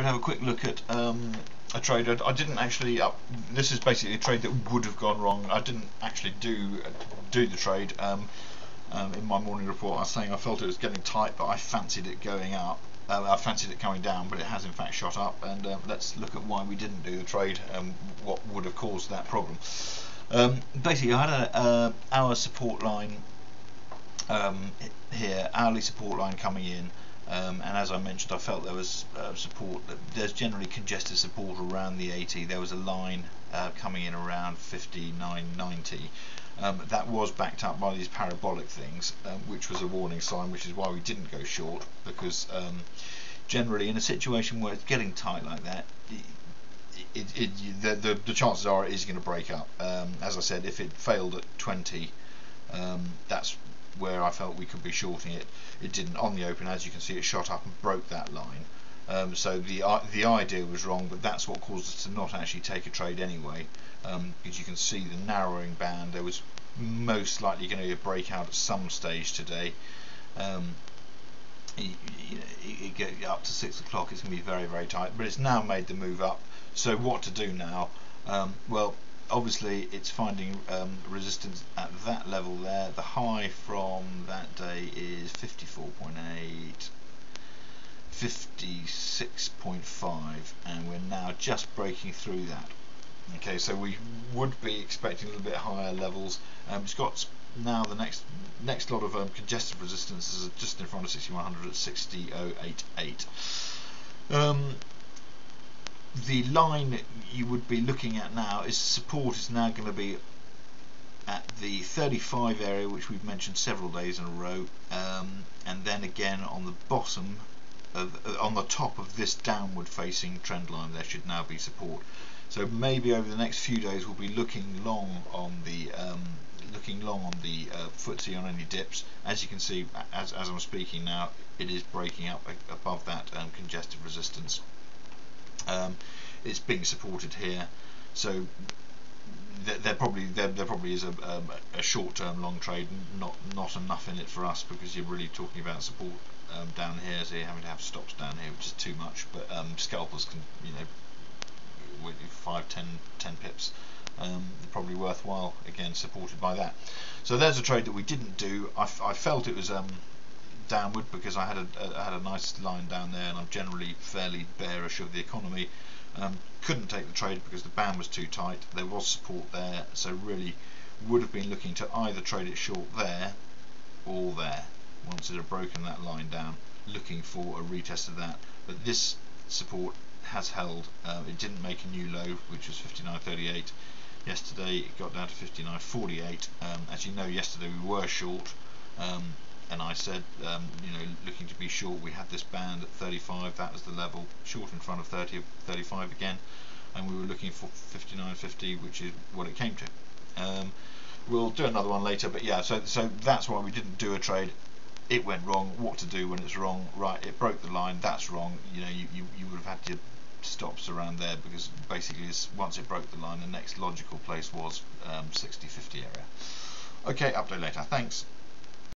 We'll have a quick look at a trade. I didn't actually. This is basically a trade that would have gone wrong. I didn't actually do the trade. In my morning report, I was saying I felt it was getting tight, but I fancied it going up. I fancied it coming down, but it has in fact shot up. And let's look at why we didn't do the trade and what would have caused that problem. Basically, I had a hour support line here, hourly support line coming in. And as I mentioned, I felt there was support. There's generally congested support around the 80. There was a line coming in around 59.90. That was backed up by these parabolic things, which was a warning sign, which is why we didn't go short, because generally in a situation where it's getting tight like that, the chances are it is going to break up. As I said, if it failed at 20, that's where I felt we could be shorting it. It didn't. On the open, as you can see, it shot up and broke that line. So the idea was wrong, but that's what caused us to not actually take a trade anyway. Because you can see the narrowing band. There was most likely going to be a breakout at some stage today. It get up to 6 o'clock. It's going to be very, very tight, but it's now made the move up. So what to do now? Well, obviously it's finding resistance at that level there. The high from that day is 54.8, 56.5, and we're now just breaking through that. Okay, so we would be expecting a little bit higher levels. It's got now the next lot of congested resistances are just in front of 6100 at 60.088. The line you would be looking at now is support is now going to be at the 35 area, which we've mentioned several days in a row, and then again on the bottom on the top of this downward facing trend line there should now be support. So maybe over the next few days we'll be looking long on the Ftse on any dips. As you can see, as I'm speaking now, it is breaking up above that congested resistance. It's being supported here, so there probably is a short-term long trade, not enough in it for us, because you're really talking about support down here, so you're having to have stops down here, which is too much. But scalpers can, with 5, 10 pips, probably worthwhile, again supported by that. So there's a trade that we didn't do. I felt it was downward because I had a nice line down there, and I'm generally fairly bearish of the economy. Couldn't take the trade because the band was too tight. There was support there, so really would have been looking to either trade it short there or there once it had broken that line down, looking for a retest of that. But this support has held. It didn't make a new low, which was 59.38. Yesterday it got down to 59.48. As you know, yesterday we were short, and I said, looking to be short. We had this band at 35, that was the level, short in front of 30, 35 again, and we were looking for 59.50, which is what it came to. We'll do another one later, but yeah, so that's why we didn't do a trade. It went wrong. What to do when it's wrong? Right, it broke the line, that's wrong. You would have had your stops around there, because basically once it broke the line, the next logical place was 60-50 area. Okay, update later. Thanks.